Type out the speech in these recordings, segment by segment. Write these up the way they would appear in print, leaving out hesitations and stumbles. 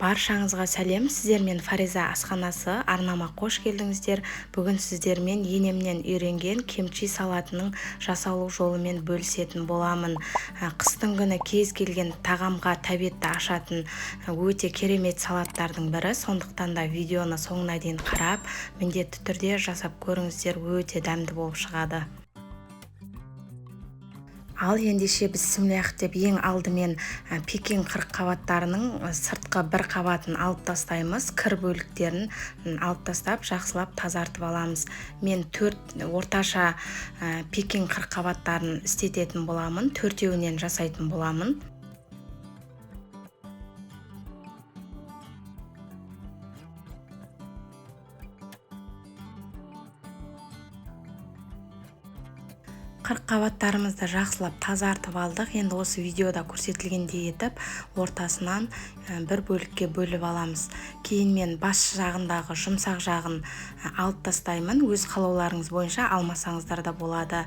Баршаңызға сәлем, сіздермен Фариза асханасы арнама қош келдіңіздер. Бүгін сіздермен енемнен үйренген кимчи салатының жасалу жолымен бөлісетін боламын. Қыстың күні кез келген тағамға тәбетті ашатын өте керемет салаттардың бірі. Сондықтан да видеоны соңына дейін қарап, міндетті түрде жасап көріңіздер, өте дәмді болып шығады. Ал ендеше бісміллах деп ең алдымен пекин қырыққабаттарының сыртқы бір қабатын алып тастаймыз. Кір бөліктерін алып тастап, жақсылап тазартып аламыз. Мен 4 орташа пекин қырыққабаттарын істететін боламын, 4-еуінен жасайтын боламын. Қырыққабаттарымызды жақсылап тазартып алдық. Енді осы видеода көрсетілгендей етіп, ортасынан бір бөлікке бөліп аламыз. Кейін мен бас жағындағы жұмсақ жағын алып тастаймын. Өз қалауларыңыз бойынша алмасаңыздар да болады.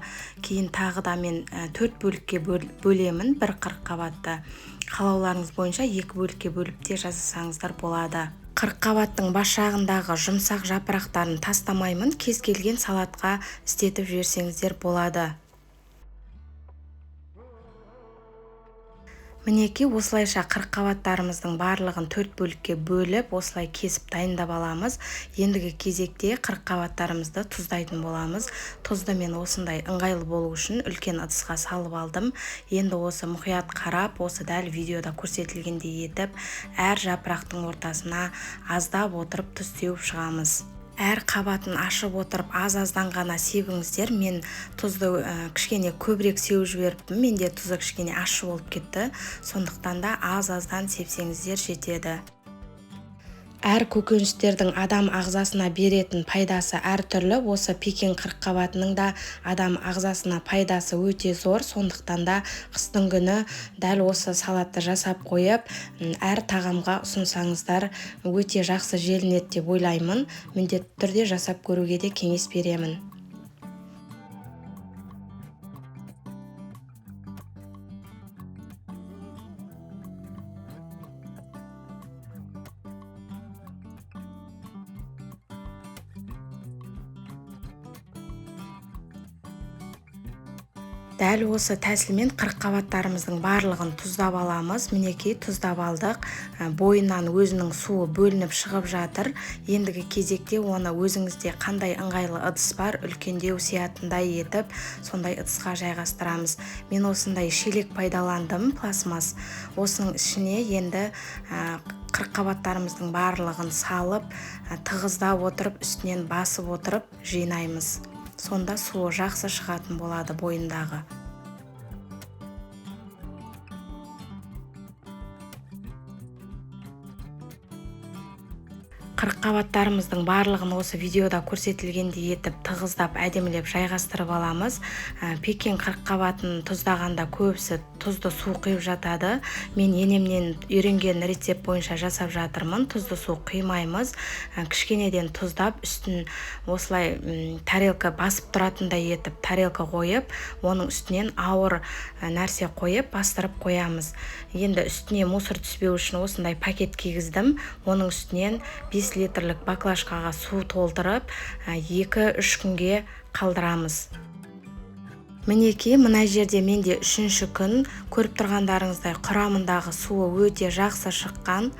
Кейін тағы да мен 4 бөлікке бөлемін бір қырыққабатты. Қалауларыңыз бойынша 2 бөлікке бөліп те жасасаңыздар болады. Қырыққабаттың бас жағындағы жұмсақ жапырақтарын тастамаймын. Кез келген салатқа істетіп жіберсеңіздер болады. Мінеки осылайша қырыққабаттарымыздың барлығын 4 бөлікке бөліп, осылай кесіп дайындап аламыз. Ендігі кезекте қырыққабаттарымызды тұздайтын боламыз. Тұзды мен осындай ыңғайлы болу үшін үлкен ыдысқа салып алдым. Енді осы мұқият қарап, осы дәл видеода көрсетілгендей етіп, әр жапырақтың ортасына аздап отырып тұз сеуіп шығамыз. Әр қабатын ашып отырып аз-аздан ғана себіңіздер. Мен тұзды кішкене көбірек сеуіп жіберіппін. Менде тұзы кішкене ащы болып кетті. Сондықтан да аз-аздан сепсеңіздер жетеді. Әр көкөністердің адам ағзасына беретін пайдасы әртүрлі. Осы пекин қырыққабатының да адам ағзасына пайдасы өте зор. Сондықтан да қыстың күні дәл осы салатты жасап қойып, әр тағамға ұсынсаңыздар өте жақсы желінеді деп ойлаймын. Міндетті түрде жасап көруге де кеңес беремін. Дәл осы тәсілмен қырыққабаттарымыздың барлығын тұздап аламыз. Мінекей тұздап алдық. Бойынан өзінің суы бөлініп шығып жатыр. Ендігі кезекте оны өзіңізде қандай ыңғайлы ыдыс бар, үлкендеу сиятындай етіп, сондай ыдысқа жайғастырамыз. Мен осындай шелек пайдаландым, пластмас. Осының ішіне енді қырыққабаттарымыздың барлығын салып, тығыздап отырып, үстінен басып отырып жинаймыз. Сонда суы жақсы шығатын болады бойындағы. Қырыққабаттарымыздың барлығын осы видеода көрсетілгендей етіп тығыздап әдемілеп жайғастырып аламыз. Пекин қырыққабатын тұздағанда көбісі тұзды су құйып жатады. Мен енемнен үйренген рецепт бойынша жасап жатырмын. Тұзды су құймаймыз. Кішкенеден тұздап, үстін осылай тарелка басып тұратындай етіп тарелка қойып, оның үстінен ауыр нәрсе қойып бастырып қоямыз. Енді үстіне мусор түспеу үшін осындай пакет кигіздім. Оның үстінен 5 литрлік баклажкаға су толтырып 2-3 күнге қалдырамыз. Мінеки, мына жерде менде 3-ші күн, көріп тұрғандарыңыздай құрамындағы суы өте жақсы шыққан.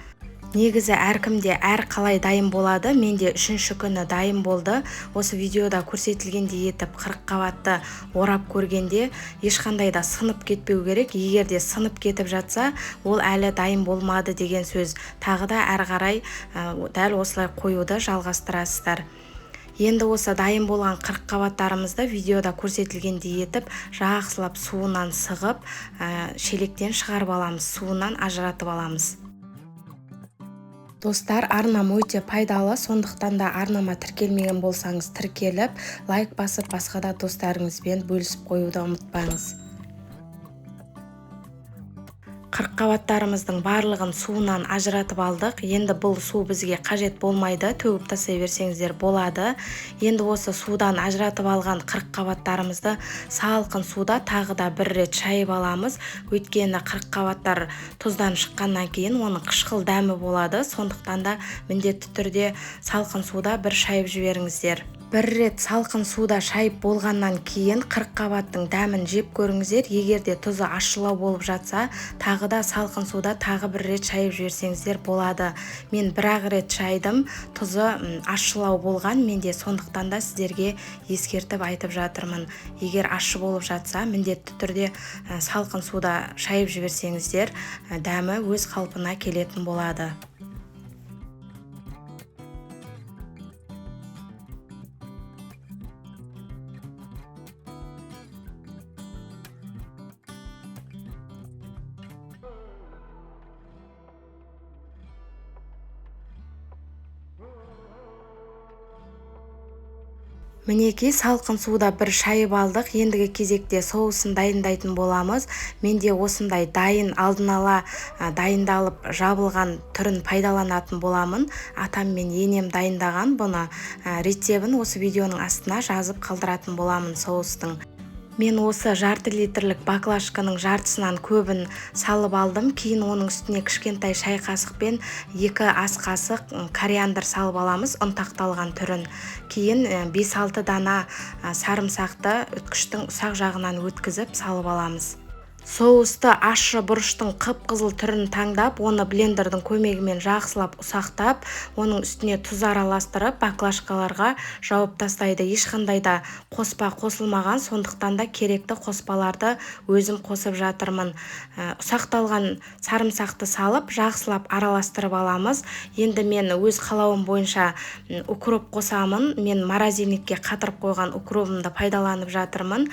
Негізі әркімде әр қалай дайын болады. Менде 3-ші күні дайын болды. Осы видеода көрсетілгендей етіп қырыққабатты орап көргенде ешқандай да сынып кетпеу керек. Егер де сынып кетіп жатса, ол әлі дайын болмады деген сөз. Тағы да әрі қарай дәл осылай қоюды жалғастырасыздар. Енді осы дайын болған қырыққабаттарымызды видеода көрсетілгендей етіп жақсылап суынан сығып, шелектен шығарып аламыз, суынан ажыратып аламыз. Достар, арнам өте пайдалы, сондықтан да арнама тіркелмеген болсаңыз тіркеліп, лайк басып, басқа да достарыңызбен бөлісіп қоюды ұмытпаңыз. қырыққабаттарымыздың барлығын суынан ажыратып алдық. Енді бұл су бізге қажет болмайды, төгіп тастай берсеңіздер болады. Енді осы судан ажыратып алған қырыққабаттарымызды салқын суда тағы да бір рет шайып аламыз. Өйткені қырыққабаттар тұздан шыққаннан кейін оның қышқыл дәмі болады. Сондықтан да міндетті түрде салқын суда бір шайып жіберіңіздер. Бір рет салқын суда шайып болғаннан кейін қырыққабаттың дәмін жеп көріңіздер. Егер де тұзы ащылау болып жатса, тағы да салқын суда тағы бір рет шайып жіберсеңіздер болады. Мен бір-ақ рет шайдым, тұзы ащылау болған, менде сондықтан да сіздерге ескертіп айтып жатырмын. Егер ащы болып жатса, міндетті түрде салқын суда шайып жіберсеңіздер, дәмі өз қалпына келетін болады. Мінекей салқын суда бір шайып алдық. Ендігі кезекте соусын дайындайтын боламыз. Менде осындай дайын алдын ала дайындалып жабылған түрін пайдаланатын боламын. Атам мен енем дайындаған бұны. Рецебін осы видеоның астына жазып қалдыратын боламын соустың. Мен осы жарты литрлік баклажканың жартысынан көбін салып алдым. Кейін оның үстіне кішкентай шай қасықпен 2 ас қасық кориандр салып аламыз, ұнтақталған түрін. Кейін 5-6 дана сарымсақты үткіштің ұсақ жағынан өткізіп салып аламыз. Соусты ащы бұрыштың қып-қызыл түрін таңдап, оны блендердің көмегімен жақсылап ұсақтап, оның үстіне тұз араластырып, баклажкаларға жауып тастайды. Ешқандай да қоспа қосылмаған, сондықтан да керекті қоспаларды өзім қосып жатырмын. Ұсақталған сарымсақты салып, жақсылап араластырып аламыз. Енді мен өз қалауым бойынша укроп қосамын. Мен морозильникке қатырып қойған укробымды пайдаланып жатырмын.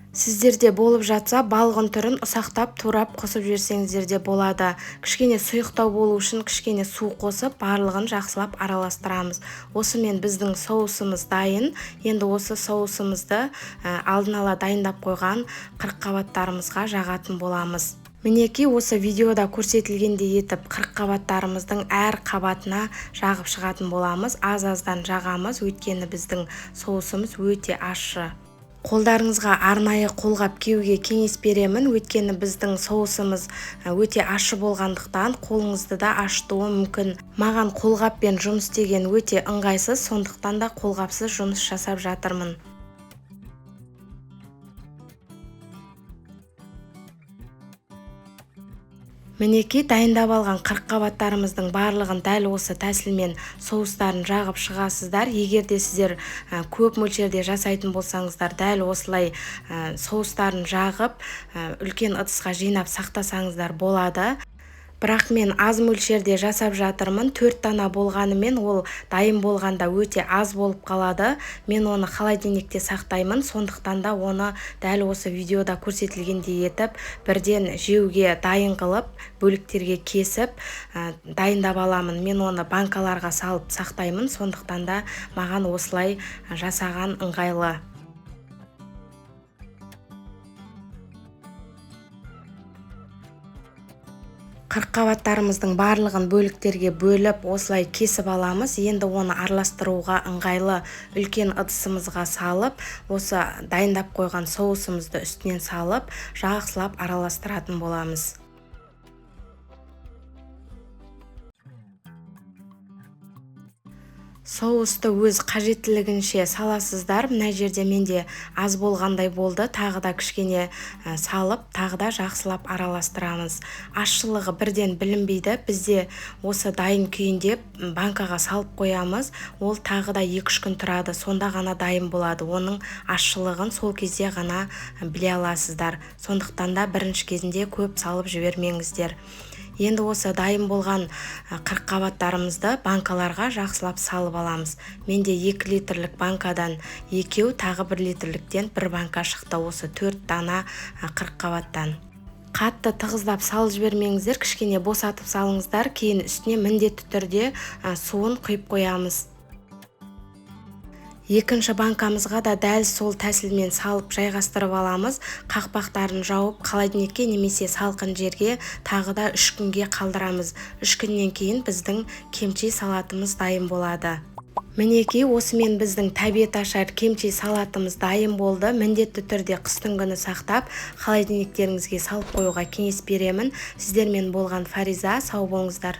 Сіздерде болып жатса, балғын түрін ұсақтап, турап қосып жіберсеңіздер де болады. Кішкене сұйықтау болу үшін кішкене су қосып, барлығын жақсылап араластырамыз. Осымен біздің соусымыз дайын. Енді осы соусымызды алдын ала дайындап қойған қырыққабаттарымызға жағатын боламыз. Мінекей осы видеода көрсетілгендей етіп қырыққабаттарымыздың әр қабатына жағып шығатын боламыз. Аз-аздан жағамыз, өйткені біздің соусымыз өте ащы. Қолдарыңызға арнайы қолғап киюге кеңес беремін, өйткені біздің соусымыз өте ащы болғандықтан қолыңызды да ашытуы мүмкін. Маған қолғаппен жұмыс істеген өте ыңғайсыз, сондықтан да қолғапсыз жұмыс жасап жатырмын. Мінекей дайындап алған қырыққабаттарымыздың барлығын дәл осы тәсілмен соустарын жағып шығасыздар. Егер де сіздер көп мөлшерде жасайтын болсаңыздар, дәл осылай соустарын жағып, үлкен ыдысқа жинап сақтасаңыздар болады. Бірақ мен аз мөлшерде жасап жатырмын. 4 дана болғанымен ол дайын болғанда өте аз болып қалады. Мен оны холодильникте сақтаймын, сондықтан да оны дәл осы видеода көрсетілгендей етіп, бірден жеуге дайын қылып, бөліктерге кесіп, дайындап аламын. Мен оны банкаларға салып сақтаймын, сондықтан да маған осылай жасаған ыңғайлы. Қырыққабаттарымыздың барлығын бөліктерге бөліп, осылай кесіп аламыз. Енді оны араластыруға ыңғайлы үлкен ыдысымызға салып, осы дайындап қойған соусымызды үстінен салып, жақсылап араластыратын боламыз. Соусты өз қажеттілігінше саласыздар. Мына жерде менде аз болғандай болды. Тағы да кішкене салып, тағы да жақсылап араластырамыз. Ащылығы бірден білінбейді. Бізде осы дайын күйінде банкаға салып қоямыз. Ол тағы да 2-3 күн тұрады. Сонда ғана дайын болады. Оның ащылығын сол кезде ғана біле аласыздар. Сондықтан да бірінші кезінде көп салып жібермеңіздер. Енді осы дайын болған қырыққабаттарымызды банкаларға жақсылап салып аламыз. Менде 2 литрлік банкадан 2, тағы 1 литрліктен 1 банка шықты, осы 4 дана қырыққабаттан. Қатты тығыздап салып жібермеңіздер, кішкене босатып салыңыздар, кейін үстіне міндетті түрде суын құйып қоямыз. Екінші банкамызға да дәл сол тәсілмен салып жайғастырып аламыз. Қақпақтарын жауып, холодильникке немесе салқын жерге тағы да 3 күнге қалдырамыз. 3 күннен кейін біздің кемчи салатымыз дайын болады. Мінекей, осымен біздің тәбет ашар кемчи салатымыз дайын болды. Міндетті түрде қыстың күні сақтап, холодильниктеріңізге салып қоюға кеңес беремін. Сіздермен болған Фариза, сау болыңыздар.